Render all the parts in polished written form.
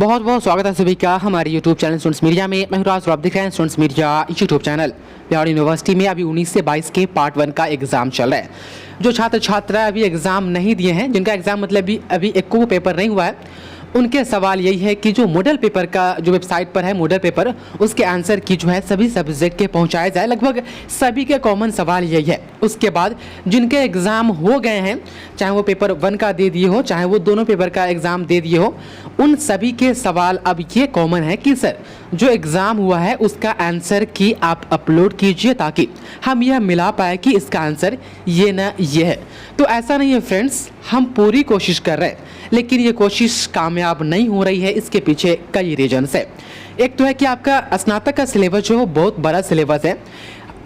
बहुत बहुत स्वागत है सभी का हमारे यूट्यूब चैनल स्टूडेंट्स मीडिया में। मैं हूं राज और आप देख रहे हैं students media YouTube channel. Bihar university में अभी 19 से 22 के पार्ट 1 का एग्जाम चल रहा है। जो छात्र छात्रा अभी एग्जाम नहीं दिए हैं, जिनका एग्जाम मतलब अभी एक को पेपर नहीं हुआ है, उनके सवाल यही है कि जो मॉडल पेपर का जो वेबसाइट पर है मॉडल पेपर, उसके आंसर की जो है सभी सब्जेक्ट के पहुंचाया जाए। लगभग सभी के कॉमन सवाल यही है। उसके बाद जिनके एग्ज़ाम हो गए हैं, चाहे वो पेपर 1 का दे दिए हो, चाहे वो दोनों पेपर का एग्ज़ाम दे दिए हो, उन सभी के सवाल अब ये कॉमन है कि सर जो एग्ज़ाम हुआ है उसका आंसर की आप अपलोड कीजिए ताकि हम यह मिला पाए कि इसका आंसर ये ना ये है। तो ऐसा नहीं है फ्रेंड्स, हम पूरी कोशिश कर रहे हैं लेकिन ये कोशिश कामयाब नहीं हो रही है। इसके पीछे कई रीजन्स है। एक तो है कि आपका स्नातक का सिलेबस जो है बहुत बड़ा सिलेबस है।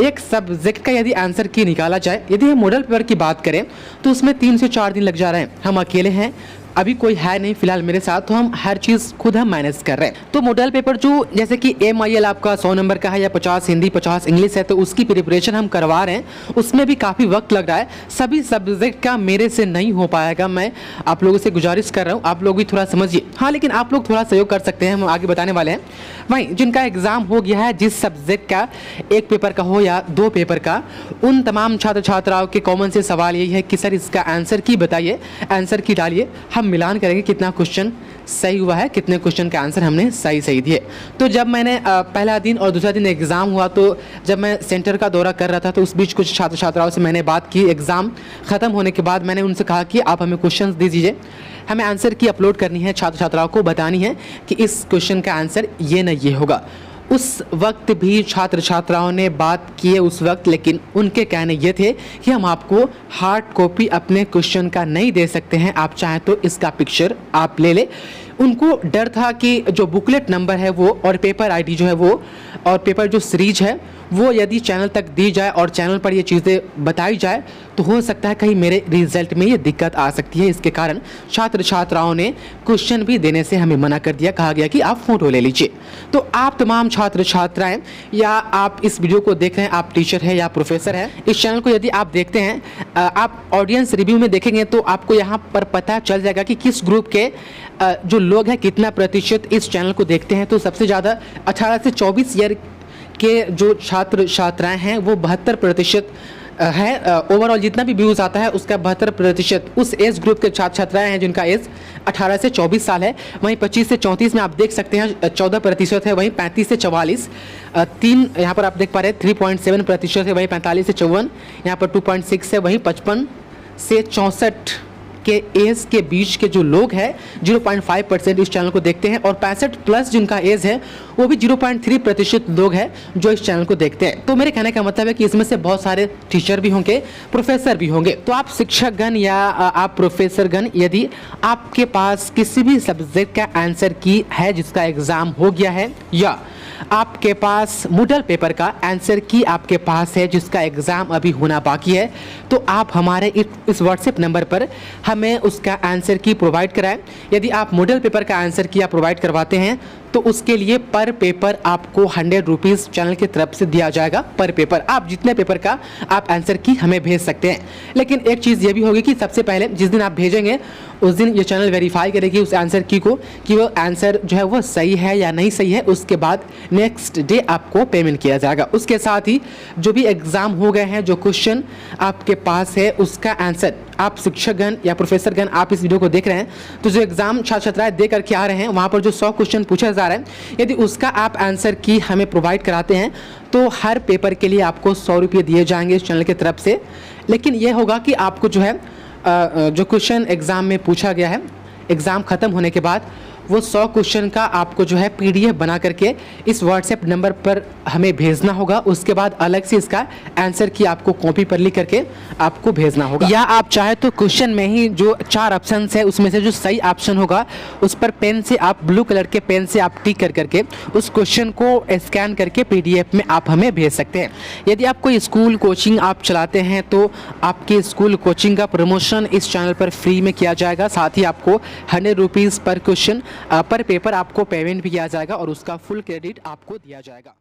एक सब्जेक्ट का यदि आंसर की निकाला जाए, यदि हम मॉडल पेपर की बात करें तो उसमें 3 से 4 दिन लग जा रहे हैं। हम अकेले हैं, अभी कोई है नहीं फिलहाल मेरे साथ, तो हम हर चीज़ खुद हम मैनेज कर रहे हैं। तो मॉडल पेपर जो जैसे कि MIL आपका 100 नंबर का है या 50 हिंदी 50 इंग्लिश है, तो उसकी प्रिपरेशन हम करवा रहे हैं। उसमें भी काफ़ी वक्त लग रहा है। सभी सब्जेक्ट का मेरे से नहीं हो पाएगा। मैं आप लोगों से गुजारिश कर रहा हूँ, आप लोग भी थोड़ा समझिए। हाँ, लेकिन आप लोग थोड़ा सहयोग कर सकते हैं, हम आगे बताने वाले हैं। वहीं जिनका एग्ज़ाम हो गया है, जिस सब्जेक्ट का एक पेपर का हो या 2 पेपर का, उन तमाम छात्र छात्राओं के कॉमन से सवाल यही है कि सर इसका आंसर की बताइए, आंसर की डालिए। हम मिलान करेंगे कितना क्वेश्चन सही हुआ है, कितने क्वेश्चन का आंसर हमने सही दिए। तो जब मैंने पहला दिन और दूसरा दिन एग्ज़ाम हुआ, तो जब मैं सेंटर का दौरा कर रहा था तो उस बीच कुछ छात्र छात्राओं से मैंने बात की। एग्ज़ाम ख़त्म होने के बाद मैंने उनसे कहा कि आप हमें क्वेश्चन दे दीजिए, हमें आंसर की अपलोड करनी है, छात्र छात्राओं को बतानी है कि इस क्वेश्चन का आंसर ये न ये होगा। उस वक्त भी छात्र छात्राओं ने बात किए उस वक्त, लेकिन उनके कहने ये थे कि हम आपको हार्ड कॉपी अपने क्वेश्चन का नहीं दे सकते हैं, आप चाहें तो इसका पिक्चर आप ले ले। उनको डर था कि जो बुकलेट नंबर है वो और पेपर आईडी जो है वो और पेपर जो सीरीज है वो यदि चैनल तक दी जाए और चैनल पर ये चीज़ें बताई जाए तो हो सकता है कहीं मेरे रिजल्ट में ये दिक्कत आ सकती है। इसके कारण छात्र छात्राओं ने क्वेश्चन भी देने से हमें मना कर दिया। कहा गया कि आप फ़ोटो ले लीजिए। तो आप तमाम छात्र छात्राएं या आप इस वीडियो को देख रहे हैं, आप टीचर हैं या प्रोफेसर हैं, इस चैनल को यदि आप देखते हैं, आप ऑडियंस रिव्यू में देखेंगे तो आपको यहाँ पर पता चल जाएगा कि किस ग्रुप के जो लोग हैं कितना प्रतिशत इस चैनल को देखते हैं। तो सबसे ज़्यादा 18 से 24 ईयर के जो छात्र छात्राएं हैं वो 72% है। ओवरऑल जितना भी व्यूज़ आता है उसका 72% उस एज ग्रुप के छात्र छात्राएं हैं जिनका एज 18 से 24 साल है। वहीं 25 से 34 में आप देख सकते हैं 14% है। वहीं 35 से 44 3 यहाँ पर आप देख पा रहे हैं 3.7% है। वहीं 45 से 54 यहाँ पर 2.6 है। वहीं 55 से 64 के एज के बीच के जो लोग हैं 0.5% इस चैनल को देखते हैं। और 65 प्लस जिनका एज है वो भी 0.3% लोग हैं जो इस चैनल को देखते हैं। तो मेरे कहने का मतलब है कि इसमें से बहुत सारे टीचर भी होंगे, प्रोफेसर भी होंगे। तो आप शिक्षकगण या आप प्रोफेसरगण, यदि आपके पास किसी भी सब्जेक्ट का आंसर की है जिसका एग्ज़ाम हो गया है, या आपके पास मॉडल पेपर का आंसर की आपके पास है जिसका एग्ज़ाम अभी होना बाकी है, तो आप हमारे इस व्हाट्सएप नंबर पर हमें उसका आंसर की प्रोवाइड कराएं। यदि आप मॉडल पेपर का आंसर की आप प्रोवाइड करवाते हैं तो उसके लिए पर पेपर आपको 100 रुपीज़ चैनल की तरफ से दिया जाएगा। पर पेपर आप जितने पेपर का आप आंसर की हमें भेज सकते हैं। लेकिन एक चीज़ ये भी होगी कि सबसे पहले जिस दिन आप भेजेंगे उस दिन ये चैनल वेरीफाई करेगी उस आंसर की को कि वो आंसर जो है वो सही है या नहीं सही है। उसके बाद नेक्स्ट डे आपको पेमेंट किया जाएगा। उसके साथ ही जो भी एग्ज़ाम हो गए हैं, जो क्वेश्चन आपके पास है उसका आंसर आप शिक्षकगण या प्रोफेसरगण आप इस वीडियो को देख रहे हैं, तो जो एग्ज़ाम छात्र छात्राएं दे करके आ रहे हैं वहाँ पर जो 100 क्वेश्चन पूछा जा रहा है, यदि उसका आप आंसर की हमें प्रोवाइड कराते हैं तो हर पेपर के लिए आपको 100 रुपये दिए जाएंगे इस चैनल की तरफ से। लेकिन यह होगा कि आपको जो है जो क्वेश्चन एग्ज़ाम में पूछा गया है, एग्ज़ाम ख़त्म होने के बाद वो 100 क्वेश्चन का आपको जो है PDF बना करके इस व्हाट्सएप नंबर पर हमें भेजना होगा। उसके बाद अलग से इसका आंसर की आपको कॉपी पर लिख करके आपको भेजना होगा। या आप चाहे तो क्वेश्चन में ही जो 4 ऑप्शन है उसमें से जो सही ऑप्शन होगा उस पर पेन से आप ब्लू कलर के पेन से आप टिक कर करके उस क्वेश्चन को स्कैन करके PDF में आप हमें भेज सकते हैं। यदि आप कोई स्कूल कोचिंग आप चलाते हैं तो आपके स्कूल कोचिंग का प्रमोशन इस चैनल पर फ्री में किया जाएगा। साथ ही आपको 100 रुपीज़ पर क्वेश्चन पर पेपर आपको पेमेंट भी किया जाएगा और उसका फुल क्रेडिट आपको दिया जाएगा।